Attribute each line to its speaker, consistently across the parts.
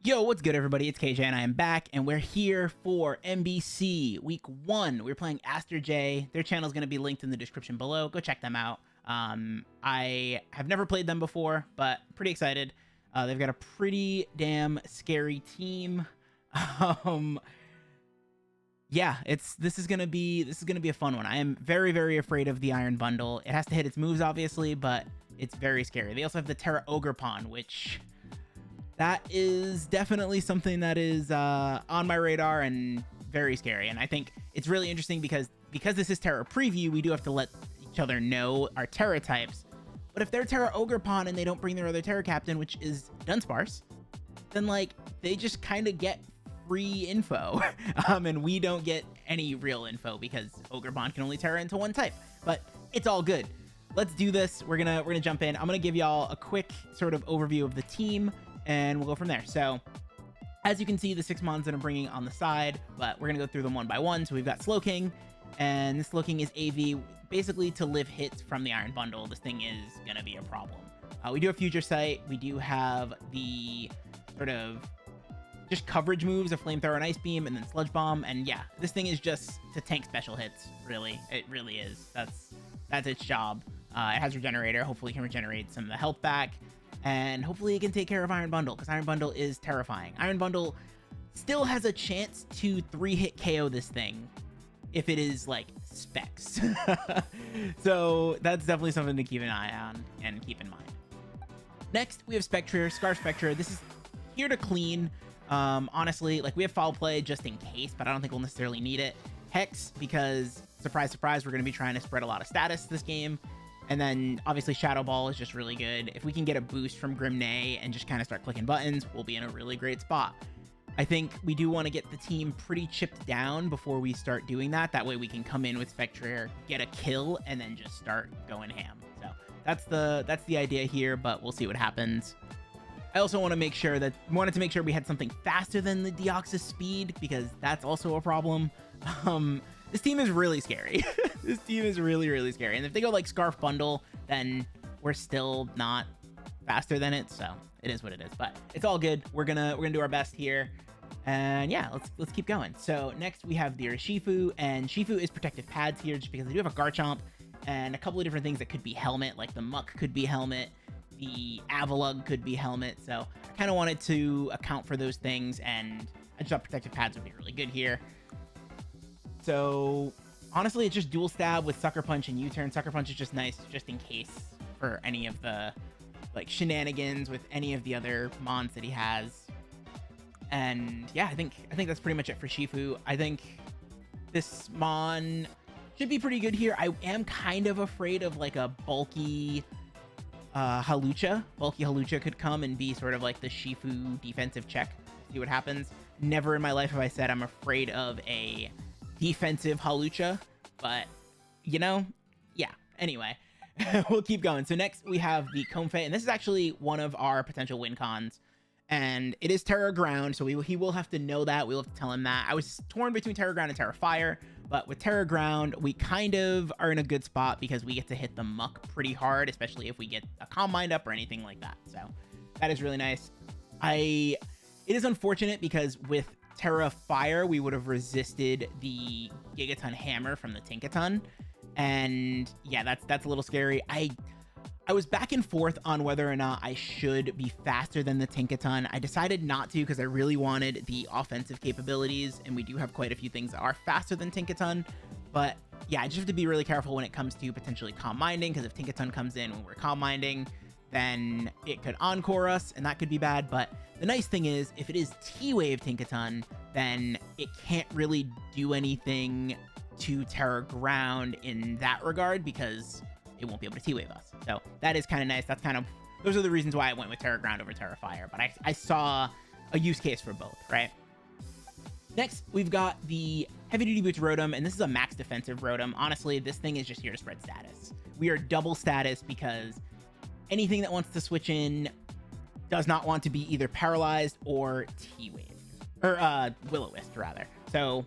Speaker 1: Yo, what's good, everybody? It's KJ, and I am back, and we're here for MBC Week 1. We're playing Aster J. Their channel is going to be linked in the description below. Go check them out. I have never played them before, but pretty excited. They've got a pretty damn scary team. Yeah, this is gonna be a fun one. I am very, very afraid of the Iron Bundle. It has to hit its moves, obviously, but it's very scary. They also have the Terra Ogre Pawn, which that is definitely something that is on my radar and very scary. And I think it's really interesting because this is Terra Preview, we do have to let each other know our Terra types. But if they're Terra Ogre Pawn and they don't bring their other Terra Captain, which is Dunsparce, then like they just kind of get free info, and we don't get any real info because Ogre Pawn can only Terra into one type. But it's all good. Let's do this. We're gonna jump in. I'm gonna give y'all a quick sort of overview of the team, and we'll go from there. So as you can see, the 6 mons that I'm bringing on the side, but we're gonna go through them one by one. So we've got Slowking, and this Slowking is AV basically to live hits from the Iron Bundle. This thing is gonna be a problem. We do have Future Sight. We do have the sort of just coverage moves of Flamethrower and Ice Beam, and then Sludge Bomb. And yeah, this thing is just to tank special hits. Really, it really is. That's its job. It has Regenerator. Hopefully it can regenerate some of the health back, and hopefully it can take care of Iron Bundle, because Iron Bundle is terrifying. Iron Bundle still has a chance to 3-hit KO this thing if it is like specs. So that's definitely something to keep an eye on and keep in mind. Next, we have Spectre, Scarf Spectre. This is here to clean. Honestly, like, we have Foul Play just in case, but I don't think we'll necessarily need it. Hex, because surprise, surprise, we're going to be trying to spread a lot of status this game. And then obviously Shadow Ball is just really good. If we can get a boost from Grimnay and just kind of start clicking buttons, we'll be in a really great spot. I think we do want to get the team pretty chipped down before we start doing that. That way we can come in with Spectre, get a kill, and then just start going ham. So that's the idea here, but we'll see what happens. I also wanted to make sure we had something faster than the Deoxys speed, because that's also a problem. This team is really scary. This team is really, really scary. And if they go like Scarf Bundle, then we're still not faster than it. So it is what it is, but it's all good. We're gonna do our best here. And yeah, let's keep going. So next we have the Shifu, and Shifu is protective pads here just because they do have a Garchomp and a couple of different things that could be helmet, like the Muck could be helmet, the Avalug could be helmet. So I kind of wanted to account for those things, and I just thought protective pads would be really good here. So honestly, it's just dual stab with Sucker Punch and U-turn. Sucker Punch is just nice just in case for any of the like shenanigans with any of the other mons that he has. And yeah, I think that's pretty much it for Shifu. I think this mon should be pretty good here. I am kind of afraid of like a bulky Hawlucha. Bulky Hawlucha could come and be sort of like the Shifu defensive check. See what happens. Never in my life have I said I'm afraid of a defensive Hawlucha, but you know, yeah. Anyway, we'll keep going. So next we have the Comfey, and this is actually one of our potential win cons, and it is Terra Ground, so he will have to know that. We'll have to tell him that. I was torn between Terra Ground and Terra Fire, but with Terra Ground, we kind of are in a good spot because we get to hit the Muck pretty hard, especially if we get a Calm Mind up or anything like that. So that is really nice. It is unfortunate because with Terra Fire, we would have resisted the Gigaton Hammer from the Tinkaton, and yeah, that's a little scary. I was back and forth on whether or not I should be faster than the Tinkaton. I decided not to because I really wanted the offensive capabilities, and we do have quite a few things that are faster than Tinkaton. But yeah, I just have to be really careful when it comes to potentially Calm Minding, because if Tinkaton comes in when we're Calm Minding, then it could Encore us, and that could be bad. But the nice thing is, if it is T-Wave Tinkaton, then it can't really do anything to Terra Ground in that regard, because it won't be able to T-Wave us. So that is kind of nice. Those are the reasons why I went with Terra Ground over Terra Fire, but I saw a use case for both, right? Next, we've got the Heavy Duty Boots Rotom, and this is a max defensive Rotom. Honestly, this thing is just here to spread status. We are double status because anything that wants to switch in does not want to be either paralyzed or T-Wave, or Will-O-Wisp rather. So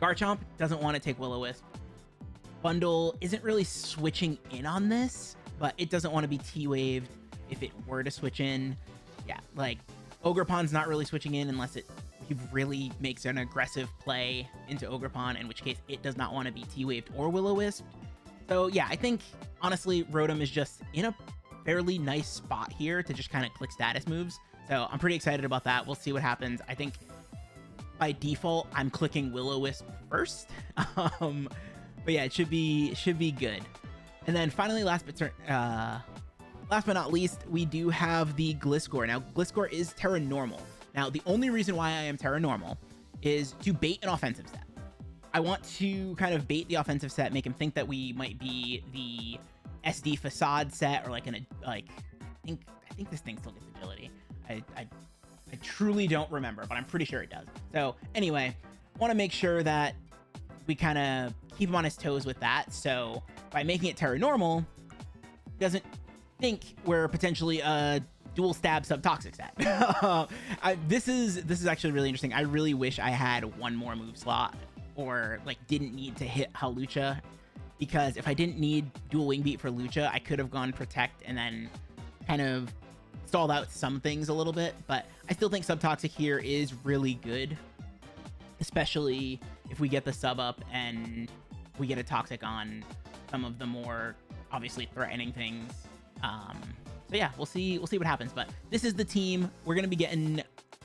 Speaker 1: Garchomp doesn't want to take Will-O-Wisp. Bundle isn't really switching in on this, but it doesn't want to be T-Waved if it were to switch in. Yeah, like Ogerpon's not really switching in unless he really makes an aggressive play into Ogerpon, in which case it does not want to be T-Waved or Will-O-Wisp. So yeah, I think honestly Rotom is just in a fairly nice spot here to just kind of click status moves. So I'm pretty excited about that. We'll see what happens. I think by default I'm clicking Will-O-Wisp first. But yeah, it should be good. And then finally, last but not least, we do have the Gliscor. Now, Gliscor is Terra Normal. Now, the only reason why I am Terra Normal is to bait an offensive set. I want to kind of bait the offensive set, make him think that we might be the SD Facade set, or I think this thing still gets agility. I truly don't remember, but I'm pretty sure it does. So anyway, want to make sure that we kind of keep him on his toes with that. So by making it Terra Normal, he doesn't think we're potentially a dual stab subtoxic set. This is actually really interesting. I really wish I had one more move slot, or like didn't need to hit Hawlucha, because if I didn't need dual wing beat for Lucha, I could have gone protect and then kind of stalled out some things a little bit. But I still think subtoxic here is really good, especially if we get the sub up and we get a toxic on some of the more obviously threatening things. So yeah, we'll see what happens. But this is the team. We're gonna be getting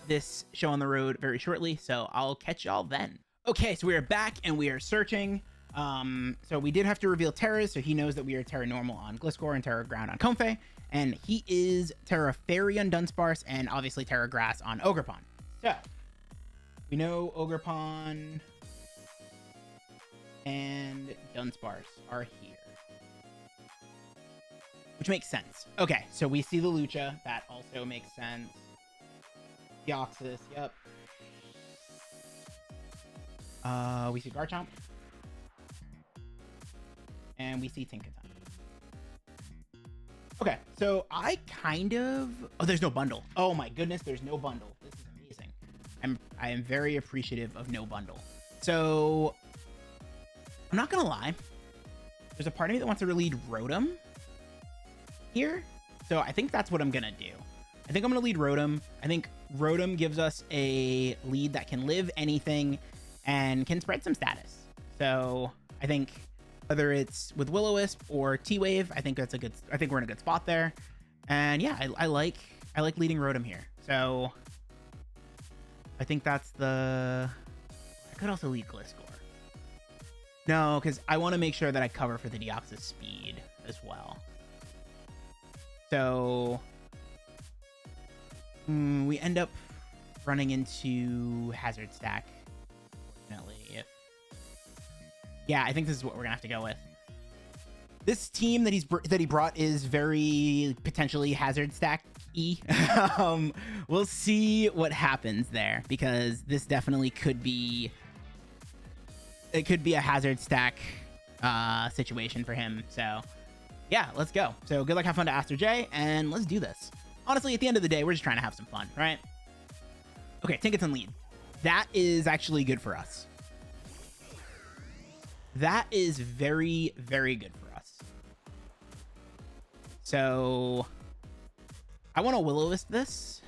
Speaker 1: this show on the road very shortly, so I'll catch y'all then. Okay, so we are back and we are searching. So we did have to reveal Terras, so he knows that we are Terra Normal on Gliscor and Terra Ground on Comfey, and he is Terra Fairy on Dunsparce, and obviously Terra Grass on Ogerpon. So we know Ogerpon and Dunsparce are here, which makes sense. Okay, so we see the Lucha. That also makes sense. Deoxys, yep. We see Garchomp. And we see Tinkaton. Okay, so I kind of... Oh, there's no bundle. Oh my goodness, there's no bundle. This is amazing. I am very appreciative of no bundle. So, I'm not gonna lie. There's a part of me that wants to lead Rotom here. So I think that's what I'm gonna do. I think I'm gonna lead Rotom. I think Rotom gives us a lead that can live anything and can spread some status. So I think whether it's with Will-O-Wisp or T-Wave, I think we're in a good spot there. And yeah, I like leading Rotom here. So I think that's I could also lead Gliscor. No, because I want to make sure that I cover for the Deoxys speed as well. So we end up running into Hazard Stack, unfortunately. Yeah, I think this is what we're gonna have to go with. This team that he brought is very potentially Hazard Stack-y. We'll see what happens there, because this definitely could be a Hazard Stack situation for him. So yeah, let's go. So good luck, have fun to Aster J, and let's do this. Honestly, at the end of the day, we're just trying to have some fun, right? Okay, Tinkaton lead. That is actually good for us. That is very, very good for us. So I want to Will-O-Wisp this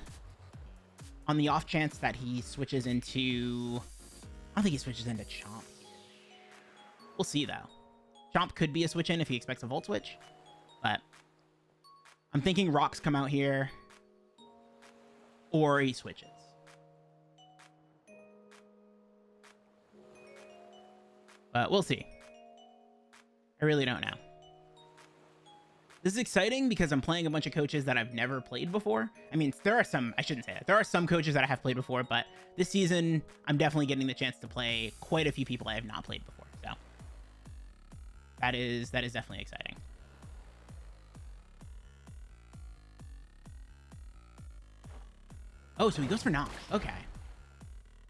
Speaker 1: on the off chance that he switches into... I don't think he switches into Chomp. We'll see, though. Chomp could be a switch in if he expects a Volt Switch, but I'm thinking Rocks come out here, or he switches. But we'll see. I really don't know. This is exciting because I'm playing a bunch of coaches that I've never played before. I mean, there are some, I shouldn't say that. There are some coaches that I have played before, but this season, I'm definitely getting the chance to play quite a few people I have not played before. So that is definitely exciting. Oh, so he goes for knock. Okay.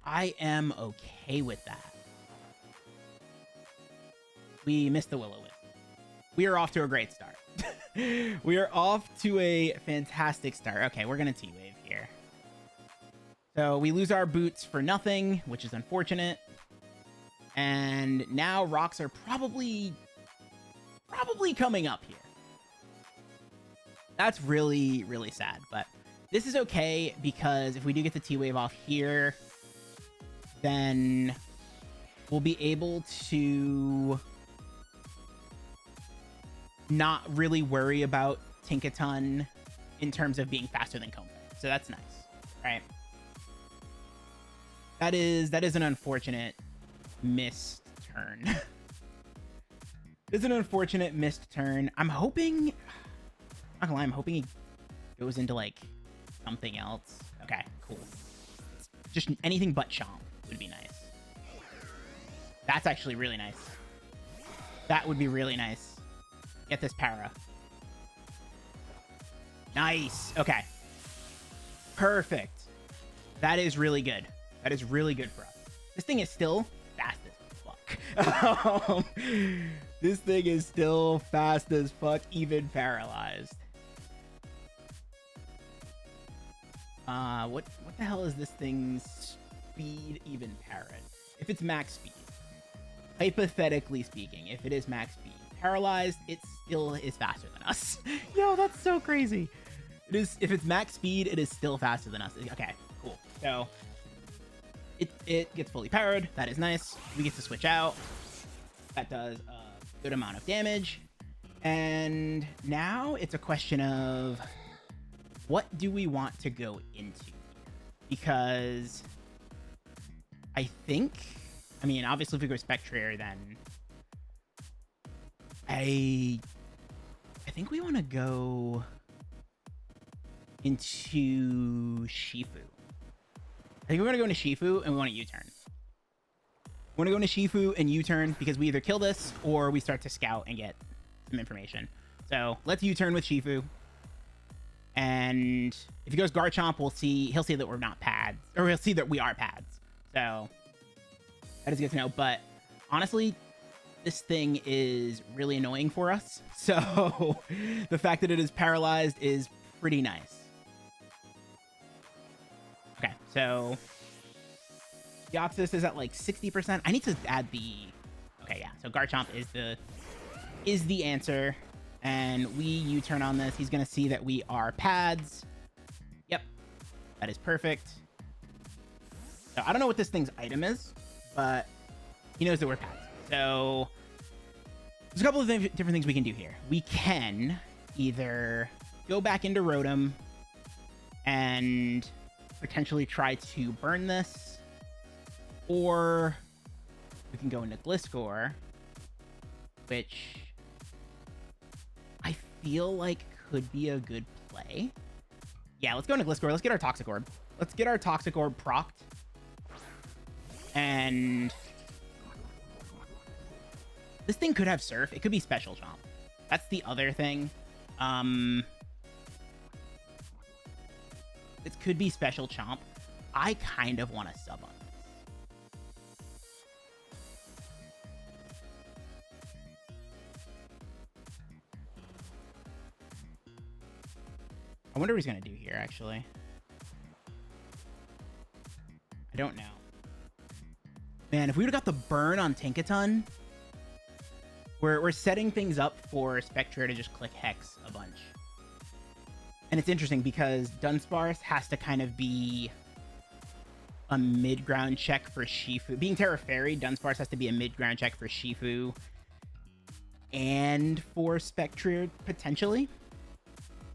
Speaker 1: I am okay with that. We missed the Will-O-Wisp. We are off to a great start. We are off to a fantastic start. Okay, we're going to T-Wave here. So we lose our boots for nothing, which is unfortunate. And now rocks are probably coming up here. That's really, really sad. But This is okay because if we do get the T-Wave off here, then we'll be able to not really worry about Tinkaton in terms of being faster than Comfey. So that's nice, right? That is an unfortunate missed turn. It's an unfortunate missed turn. I'm hoping, not gonna lie, I'm hoping he goes into like something else. Okay, cool. Just anything but Chomp would be nice. That's actually really nice. That would be really nice. Get this para. Nice. Okay. Perfect. That is really good. That is really good for us. This thing is still fast as fuck. This thing is still fast as fuck, even paralyzed. What the hell is this thing's speed even parrot? If it's max speed. Hypothetically speaking, if it is max speed. Paralyzed, it still is faster than us. Yo, that's so crazy. It is, if it's max speed, it is still faster than us. Okay, cool. So it gets fully powered. That is nice. We get to switch out. That does a good amount of damage. And now it's a question of what do we want to go into? Because I think, I mean, obviously if we go Spectrier, then I think we want to go into Shifu. I think we're going to go into Shifu and we want to U-turn. We want to go into Shifu and U-turn because we either kill this or we start to scout and get some information. So let's U-turn with Shifu. And if he goes Garchomp, he'll see that we're not pads, or he'll see that we are pads. So that is good to know. But honestly, this thing is really annoying for us. So the fact that it is paralyzed is pretty nice. Okay, so Deoxys is at like 60%. I need to add the... Okay, yeah. So Garchomp is the answer. And we U-turn on this. He's going to see that we are pads. Yep. That is perfect. So I don't know what this thing's item is, but he knows that we're pads. So there's a couple of different things we can do here. We can either go back into Rotom and potentially try to burn this, or we can go into Gliscor, which I feel like could be a good play. Yeah, let's go into Gliscor. Let's get our Toxic Orb. Let's get our Toxic Orb procced. And this thing could have Surf. It could be Special Chomp. That's the other thing. It could be Special Chomp. I kind of want to sub on this. I wonder what he's going to do here, actually. I don't know. Man, if we would have got the burn on Tinkaton, we're setting things up for Spectre to just click Hex a bunch. And it's interesting because Dunsparce has to kind of be a mid-ground check for Shifu. Being Terra Fairy, Dunsparce has to be a mid-ground check for Shifu and for Spectre, potentially.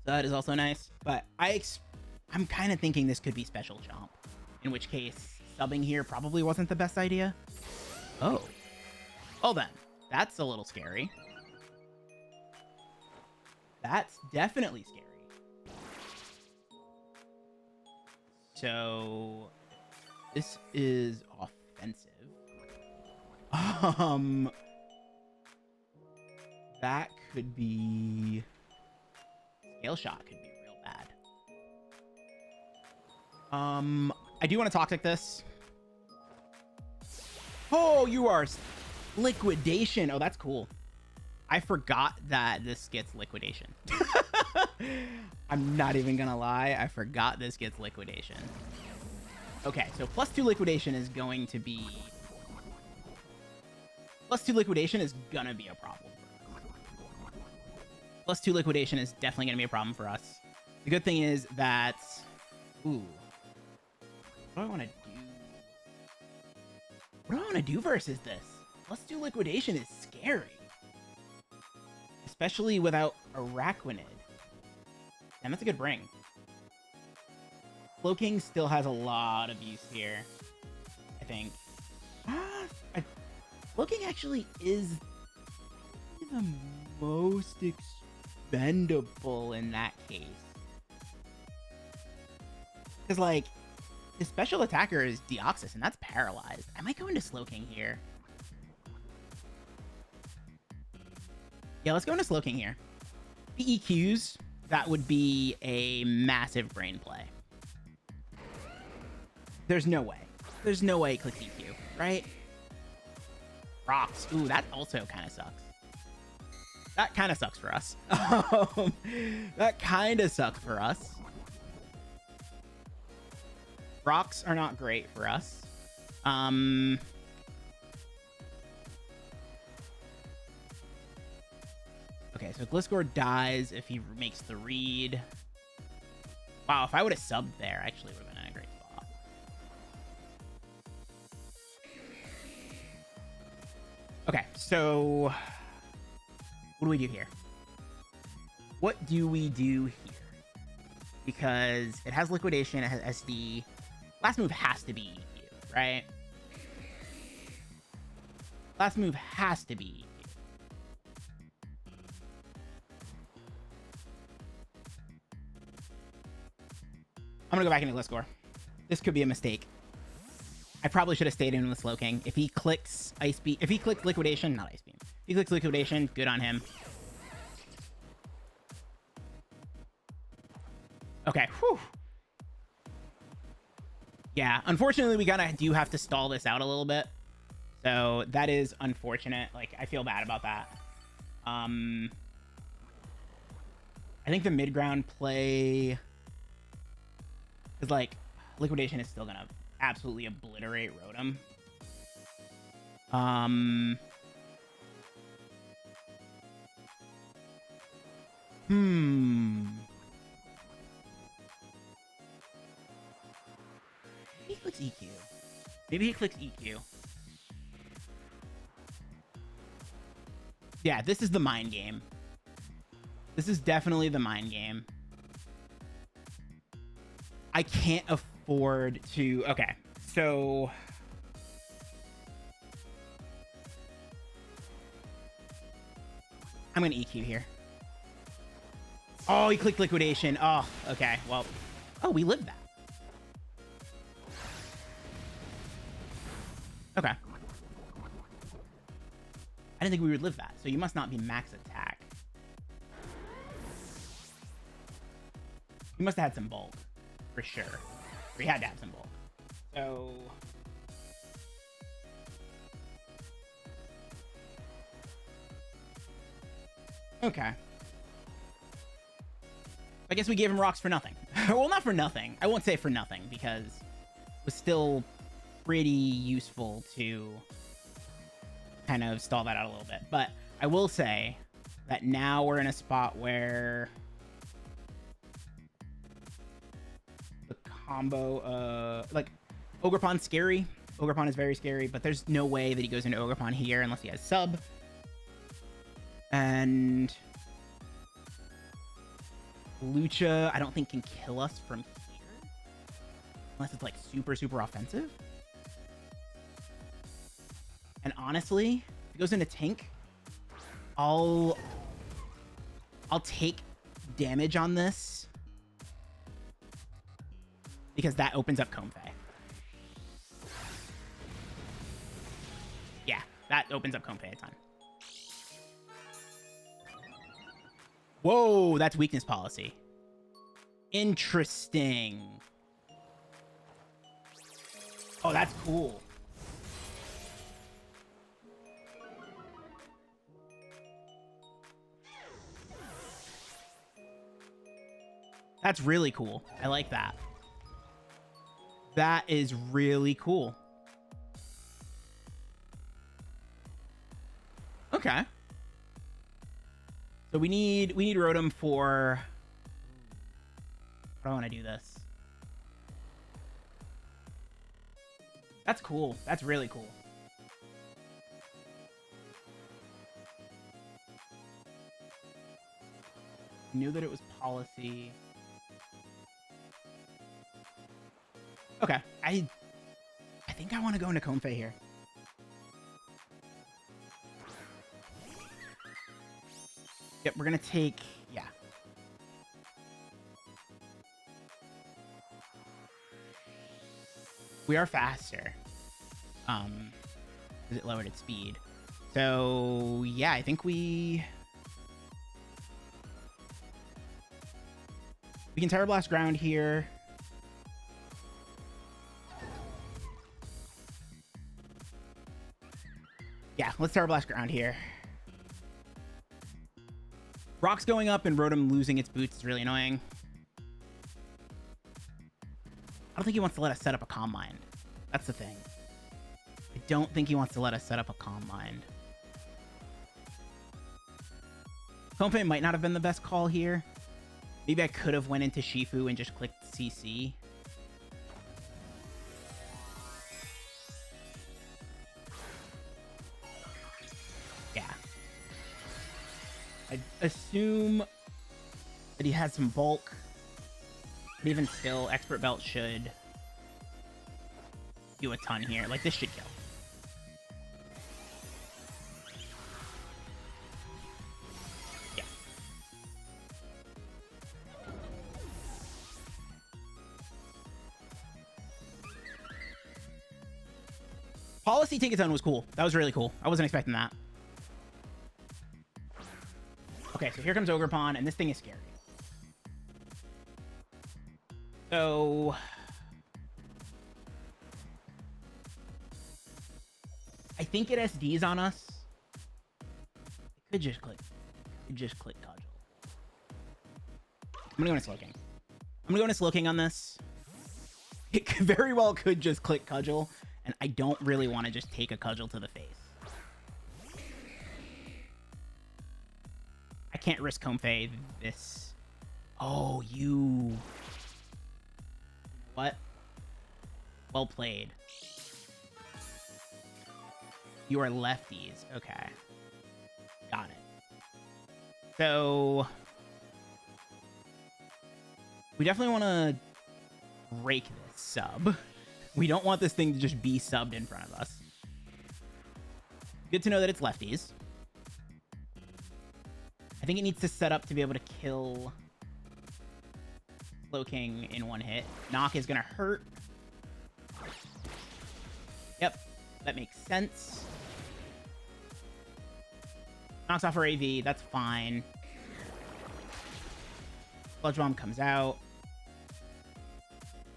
Speaker 1: So that is also nice. But I'm kind of thinking this could be Special Chomp, in which case subbing here probably wasn't the best idea. Oh. Well then, that's a little scary. That's definitely scary. So this is offensive. That could be... Scale Shot could be real bad. I do want to Toxic this. Oh, you are Liquidation. Oh, that's cool. I forgot that this gets Liquidation. I'm not even gonna lie. I forgot this gets Liquidation. Okay, so +2 Liquidation is going to be... +2 Liquidation is gonna be a problem. +2 Liquidation is definitely gonna be a problem for us. The good thing is that... Ooh. What do I want to do? What do I want to do versus this? Let's do Liquidation is scary. Especially without Araquanid. And that's a good bring. Cloaking still has a lot of use here, I think. Cloaking actually is the most expendable in that case. Because, like, his special attacker is Deoxys, and that's paralyzed. I might go into Slowking here. Yeah, let's go into Slowking here. If he EQs, that would be a massive brain play. There's no way. There's no way he clicks EQ, right? Rocks. Ooh, that also kind of sucks. That kind of sucks for us. That kind of sucks for us. Rocks are not great for us. Okay, so Gliscor dies if he makes the read. Wow, if I would have subbed there, actually would have been in a great spot. Okay, so what do we do here? What do we do here? Because it has Liquidation, it has SD. Last move has to be EQ, right? Last move has to be EQ. I'm gonna go back into Gliscor. This could be a mistake. I probably should have stayed in with Slowking. If he clicks Ice Beam, if he clicks Liquidation, not Ice Beam. If he clicks Liquidation, good on him. Okay, whew. Yeah, unfortunately, we do have to stall this out a little bit. So that is unfortunate. Like, I feel bad about that. I think the mid-ground play is like Liquidation is still gonna absolutely obliterate Rotom. He clicks EQ. Maybe he clicks EQ. Yeah, this is the mind game. This is definitely the mind game. I can't afford to... Okay, so... I'm going to EQ here. Oh, he clicked Liquidation. Oh, okay, well... Oh, we lived that. Okay. I didn't think we would live that, so you must not be max attack. You must have had some bulk. For sure. We had to have some bulk. So... Okay. I guess we gave him rocks for nothing. Well, not for nothing. I won't say for nothing, because it was still pretty useful to kind of stall that out a little bit. But I will say that now we're in a spot where the combo, like, Ogerpon's scary. Ogerpon is very scary, but there's no way that he goes into Ogerpon here unless he has sub. And Hawlucha, I don't think can kill us from here. Unless it's like super, super offensive. And honestly, if it goes into tank, I'll take damage on this. Because that opens up Comfey. Yeah, that opens up Comfey a ton. Whoa, that's weakness policy. Interesting. Oh, that's cool. That's really cool. I like that. That is really cool. Okay. So we need Rotom for How do I want to do this? That's cool. That's really cool. Knew that it was policy. Okay, I think I want to go into Comfey here. Yep, we're gonna take, yeah. We are faster. Because it lowered its speed. So yeah, I think we can Terra Blast ground here. Yeah, let's Terra Blast ground here. Rock's going up and Rotom losing its boots is really annoying. I don't think he wants to let us set up a Calm Mind. That's the thing. I don't think he wants to let us set up a Calm Mind. Comfey might not have been the best call here. Maybe I could have went into Shifu and just clicked CC. Yeah. I assume that he has some bulk. But even still, Expert Belt should do a ton here. Like, this should kill. Yeah. Policy Take Its Own was cool. That was really cool. I wasn't expecting that. Okay, so here comes Ogerpon, and this thing is scary. So I think it SDs on us. It could just click. Cudgel. I'm gonna go into Slowking. I'm gonna go into Slowking on this. It very well could just click Cudgel, and I don't really want to just take a Cudgel to the face. I can't risk Comfey this. Oh, you. What? Well played. You are lefties. Okay. Got it. So we definitely want to break this sub. We don't want this thing to just be subbed in front of us. Good to know that it's lefties. I think it needs to set up to be able to kill Slowking in one hit. Knock is gonna hurt. Yep, that makes sense. Knocks off her AV, that's fine. Sludge Bomb comes out.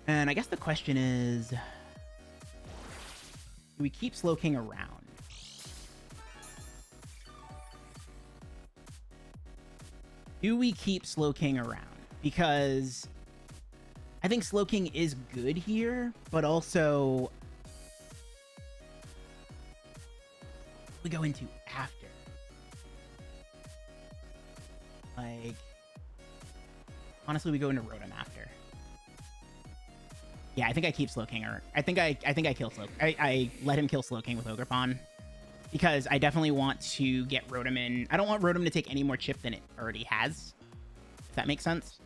Speaker 1: And I guess the question is, do we keep Slowking around? Do we keep Slowking around? Because I think Slowking is good here, but also we go into after. Like, honestly, we go into Rotom after. Yeah, I think I keep Slowking, or I think I kill Slowking. I let him kill Slowking with Ogerpon because I definitely want to get Rotom in. I don't want Rotom to take any more chip than it already has. If that makes sense.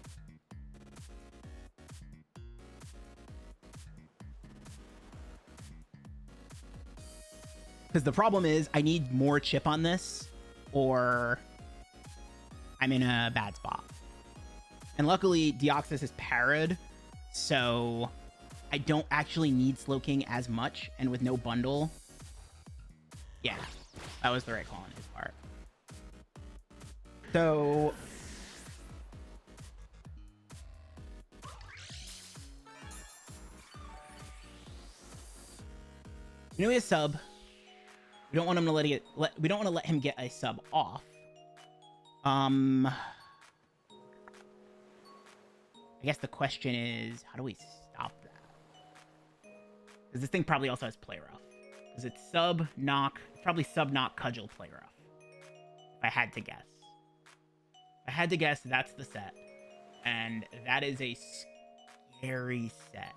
Speaker 1: Because the problem is I need more chip on this or I'm in a bad spot. And luckily Deoxys is parried, so I don't actually need Slowking as much, and with no bundle, yeah, that was the right call on his part. So you know, he has sub. We don't want him to we don't want to let him get a sub off. I guess the question is, how do we stop that? Because this thing probably also has Play Rough. Because it's sub, knock, probably sub, knock, cudgel, Play Rough. If I had to guess. If I had to guess, that's the set. And that is a scary set.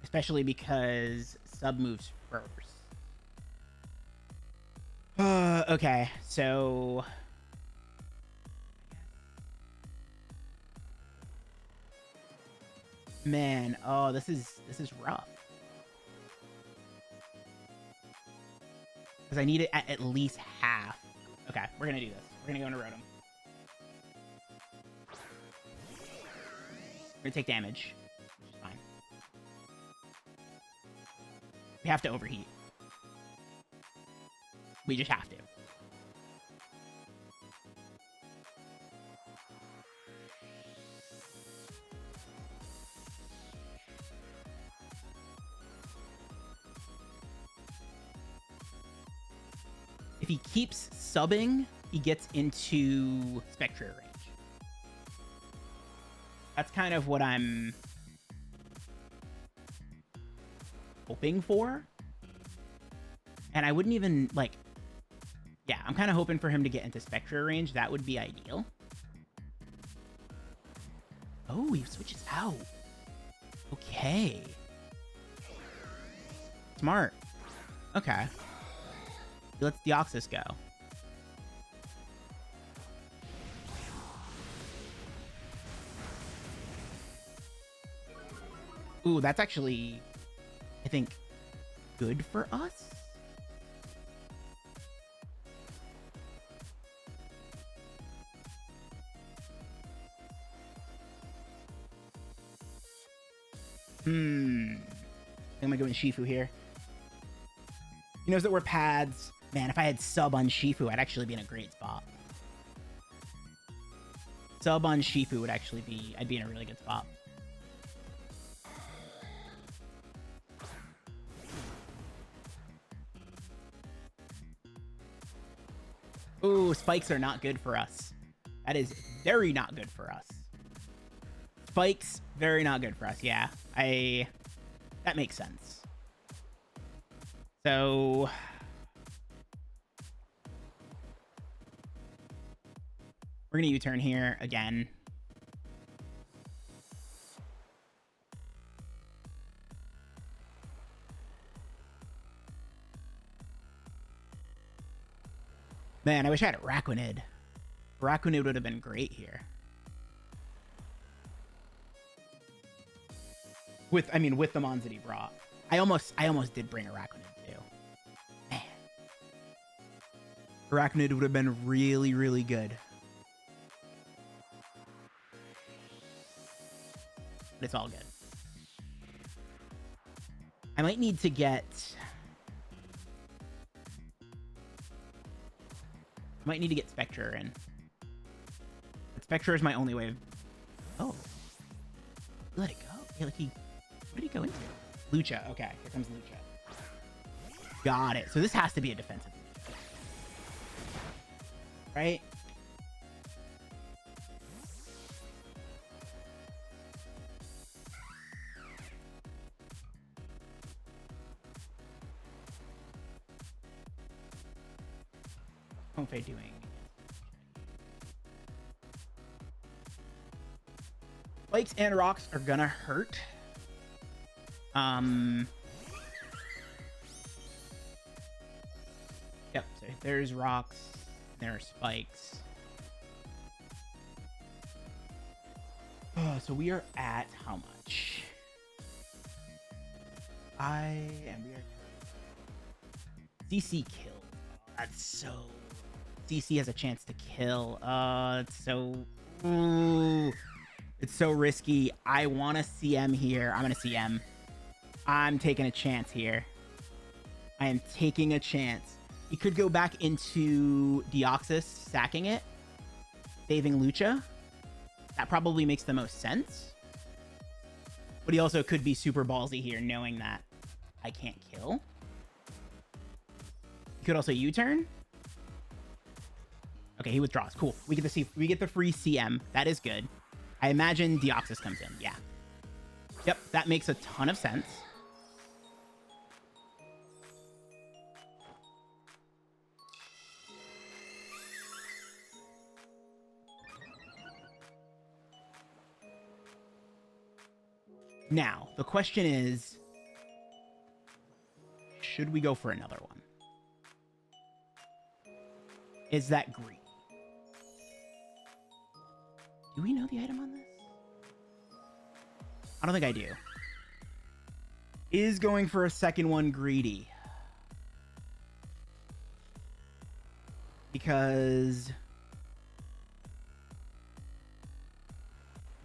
Speaker 1: Especially because sub moves first. Okay, so... Man, oh, this is rough. Because I need it at least half. Okay, we're gonna do this. We're gonna go into Rotom. We're gonna take damage, which is fine. We have to overheat. We just have to. If he keeps subbing, he gets into Spectre range. That's kind of what I'm hoping for. And I wouldn't even, like... Yeah, I'm kind of hoping for him to get into Spectre range. That would be ideal. Oh, he switches out. Okay. Smart. Okay. Let's Deoxys go. Ooh, that's actually, I think, good for us. I think I'm gonna go in Shifu here. He knows that we're pads. Man, if I had sub on Shifu, I'd actually be in a great spot. Sub on Shifu would actually be... I'd be in a really good spot. Ooh, spikes are not good for us. That is very not good for us. Spikes, very not good for us. Yeah, that makes sense. So... We're going to U-turn here again. Man, I wish I had a Araquanid. Araquanid would have been great here. With the mons that he brought. I almost did bring Araquanid too. Man. Araquanid would have been really, really good. But it's all good. I might need to get... Spectre in. But Spectre is my only way of... Oh. Let it go. Yeah, like what did he go into? Lucha. Okay, here comes Lucha. Got it. So this has to be a defensive Lucha. Right? Comfey doing? Spikes and rocks are gonna hurt. Yep, so there's rocks, there are spikes. Oh, so we are at how much? We are CC killed. Oh, that's so... CC has a chance to kill. It's so... Ooh. It's so risky. I want to CM here. I'm going to CM. I'm taking a chance here. I am taking a chance. He could go back into Deoxys, sacking it, saving Lucha. That probably makes the most sense. But he also could be super ballsy here, knowing that I can't kill. He could also U-turn. Okay, he withdraws. Cool. We get the free CM. That is good. I imagine Deoxys comes in. Yeah. Yep, that makes a ton of sense. Now, the question is, should we go for another one? Is that greedy? Do we know the item on this? I don't think I do. Is going for a second one greedy? Because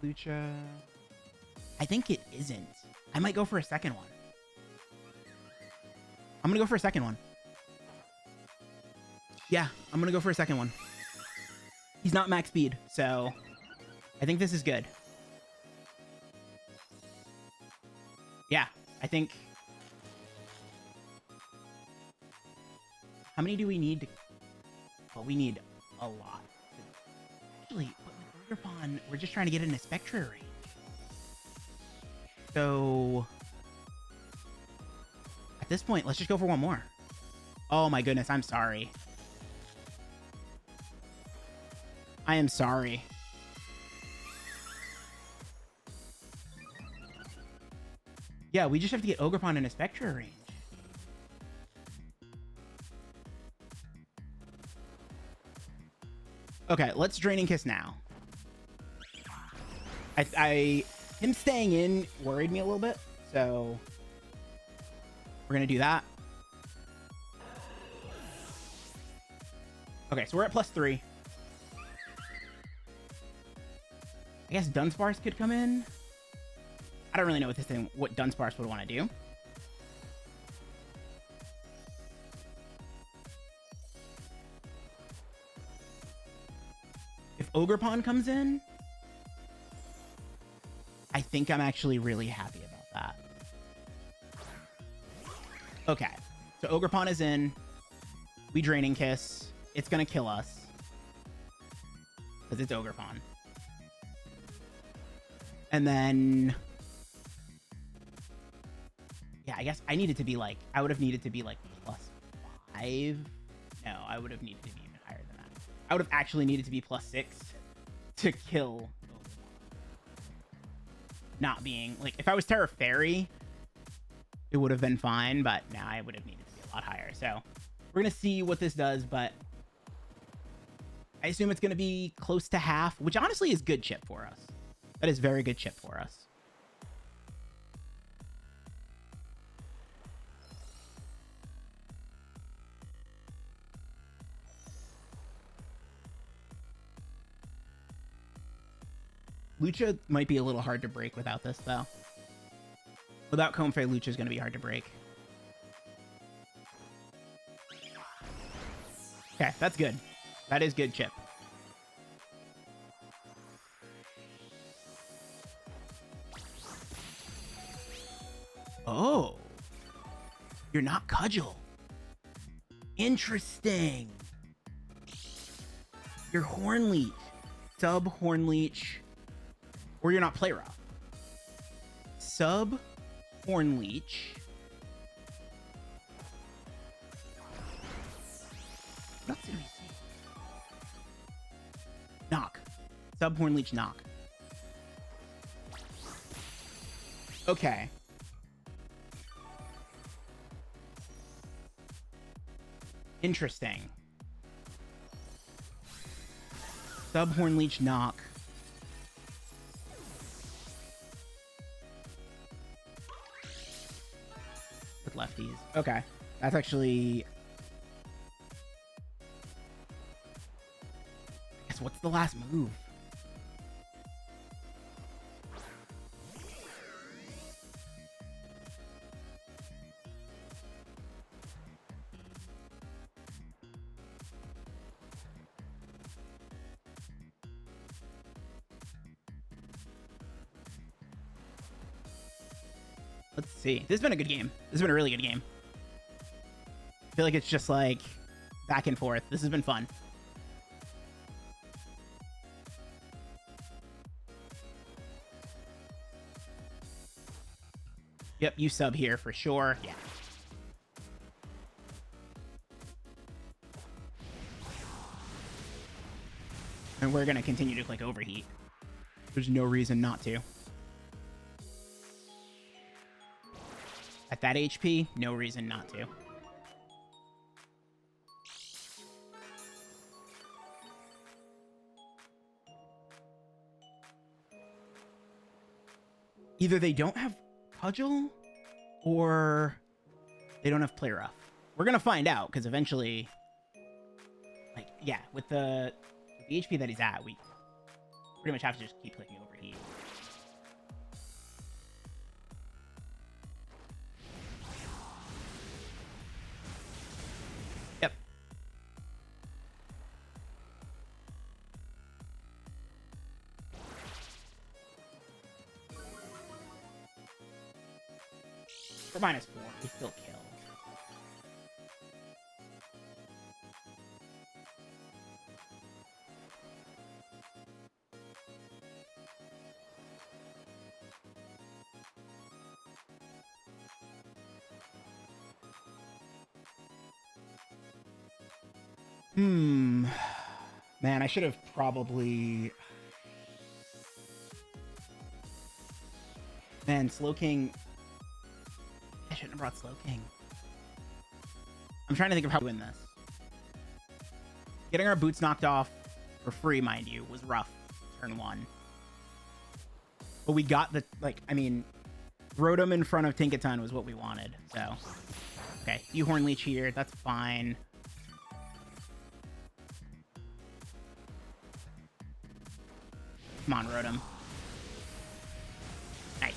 Speaker 1: Hawlucha, I think it isn't. I might go for a second one. I'm gonna go for a second one. Yeah, I'm gonna go for a second one. He's not max speed, so I think this is good. Yeah, I think. How many do we need to? Well, we need a lot. Actually, with Ogrepawn, we're just trying to get in a Spectra range. So at this point, let's just go for one more. Oh my goodness, I'm sorry. I am sorry. Yeah, we just have to get Ogrepawn in a Spectra range. Okay, let's Draining Kiss now. Him staying in worried me a little bit, so we're gonna do that. Okay, so we're at +3. I guess Dunsparce could come in. I don't really know what Dunsparce would want to do. If Ogrepawn comes in, I think I'm actually really happy about that. Okay, so Ogrepawn is in. We Draining Kiss. It's gonna kill us because it's Ogrepawn. And then, yeah, I guess I needed to be like, I would have needed to be like +5. No, I would have needed to be even higher than that. I would have actually needed to be +6 to kill. Not being like, if I was Terra Fairy, it would have been fine, but now I would have needed to be a lot higher. So we're gonna see what this does, but I assume it's gonna be close to half, which honestly is good chip for us. That is very good chip for us. Lucha might be a little hard to break without this, though. Without Comfey, Lucha is going to be hard to break. Okay, that's good. That is good chip. Oh. You're not Cudgel. Interesting. You're Hornleech. Sub Hornleech. Or you're not Play Rough. Sub Hornleech. What else did we see? Knock. Sub Hornleech Knock. Okay. Interesting. Sub Hornleech Knock. With lefties. Okay. That's actually... I guess what's the last move? Let's see. This has been a good game. This has been a really good game. I feel like it's just like back and forth. This has been fun. Yep, you sub here for sure. Yeah. And we're going to continue to click overheat. There's no reason not to. At that HP, no reason not to. Either they don't have Cudgel, or they don't have Play Rough. We're gonna find out, because eventually, like, yeah, with the HP that he's at, we pretty much have to just keep clicking Overheat. Yep. For -4, we still kill. Man, I should have probably... Man, Slowking... I shouldn't have brought Slowking. I'm trying to think of how to win this. Getting our boots knocked off for free, mind you, was rough. Turn 1. But we got the... Like, I mean... Rotom in front of Tinkaton was what we wanted, so... Okay, you Horn Leech here. That's fine. Come on, Rotom. Nice.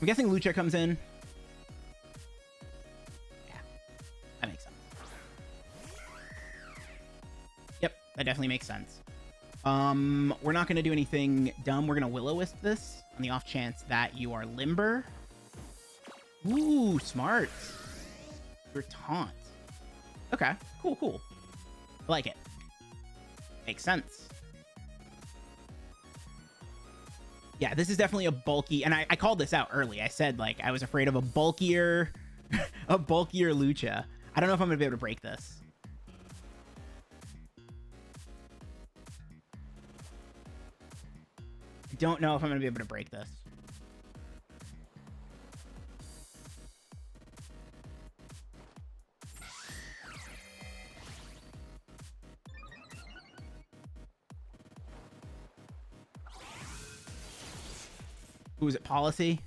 Speaker 1: I'm guessing Lucha comes in. Yeah, that makes sense. Yep, that definitely makes sense. We're not going to do anything dumb. We're going to Will-O-Wisp this on the off chance that you are limber. Ooh, smart. You're taunt. Okay, cool, cool. I like it. Makes sense. Yeah, this is definitely a bulky, and I called this out early. I said, like, I was afraid of a bulkier, a bulkier Lucha. I don't know if I'm going to be able to break this. Don't know if I'm going to be able to break this. Ooh, is it Policy?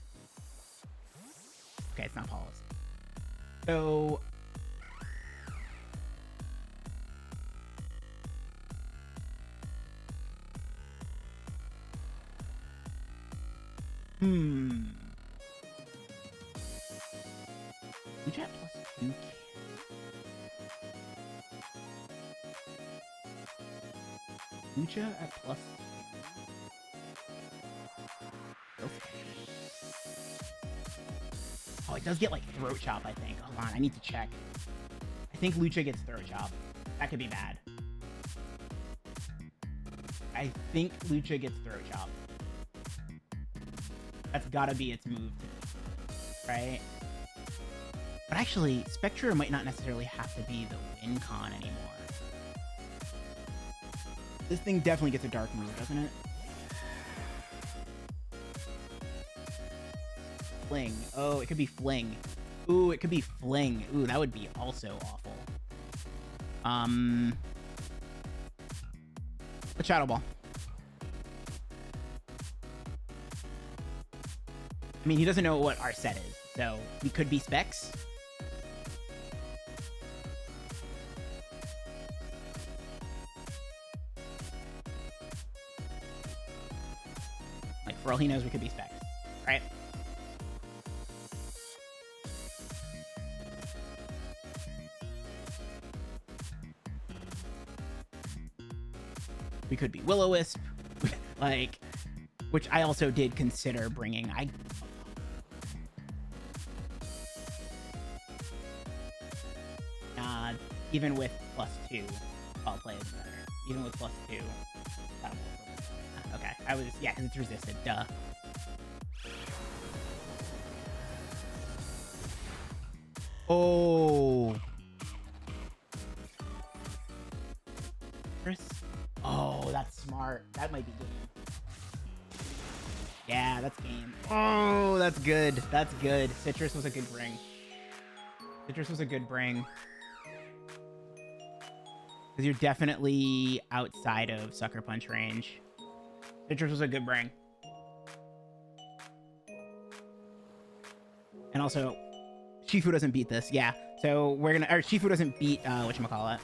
Speaker 1: Okay, it's not Policy. So... Lucha at +2. Lucha at +2. Oh, it does get like Throat Chop, I think. Hold on, I need to check. I think Lucha gets Throat Chop. That could be bad. I think Lucha gets Throat Chop. That's gotta be its move, right? But actually, Spectra might not necessarily have to be the win con anymore. This thing definitely gets a dark move, doesn't it? Fling. Oh, it could be Fling. Ooh, it could be Fling. Ooh, that would be also awful. Let's Shadow Ball. I mean, he doesn't know what our set is, so we could be Specs. Like, for all he knows, we could be Specs, right? We could be Will-O-Wisp, like, which I also did consider bringing. Even with +2, I'll play is better. Even with +2, that'll work. Okay, I was, yeah, because it's resisted, duh. Oh, that's good. That's good. Citrus was a good bring. Citrus was a good bring. Because you're definitely outside of Sucker Punch range. Citrus was a good bring. And also, Shifu doesn't beat this. Yeah. So we're gonna... Or Shifu doesn't beat, whatchamacallit.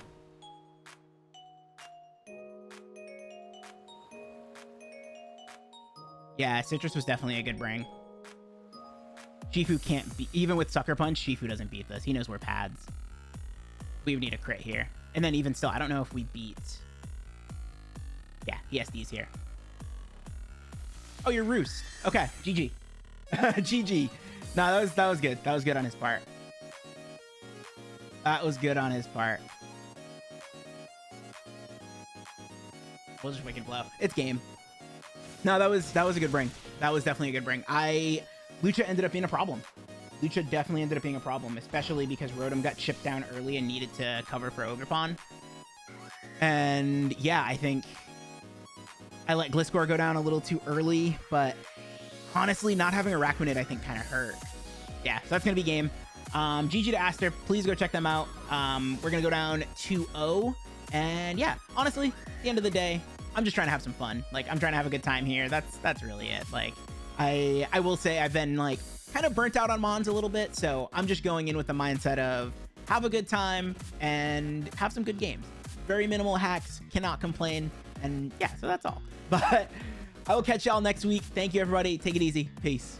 Speaker 1: Yeah, Citrus was definitely a good bring. Shifu can't beat... Even with Sucker Punch, Shifu doesn't beat this. He knows we're pads. We would need a crit here. And then even still, I don't know if we beat... Yeah, he has these here. Oh, you're Roost. Okay, GG. GG. No, that was good. That was good on his part. That was good on his part. We'll just Wicked Blow. It's game. No, that was a good bring. That was definitely a good bring. Lucha ended up being a problem. Lucha definitely ended up being a problem, especially because Rotom got chipped down early and needed to cover for Ogerpon. And yeah, I think I let Gliscor go down a little too early, but honestly, not having a Raquanid, I think, kind of hurt. Yeah, so that's going to be game. GG to Aster. Please go check them out. We're going to go down 2-0. And yeah, honestly, at the end of the day, I'm just trying to have some fun. Like, I'm trying to have a good time here. That's really it. Like, I will say I've been, like, kind of burnt out on Mons a little bit, so I'm just going in with the mindset of have a good time and have some good games. Very minimal hacks, cannot complain, and yeah, so that's all. But I will catch y'all next week. Thank you, everybody. Take it easy. Peace.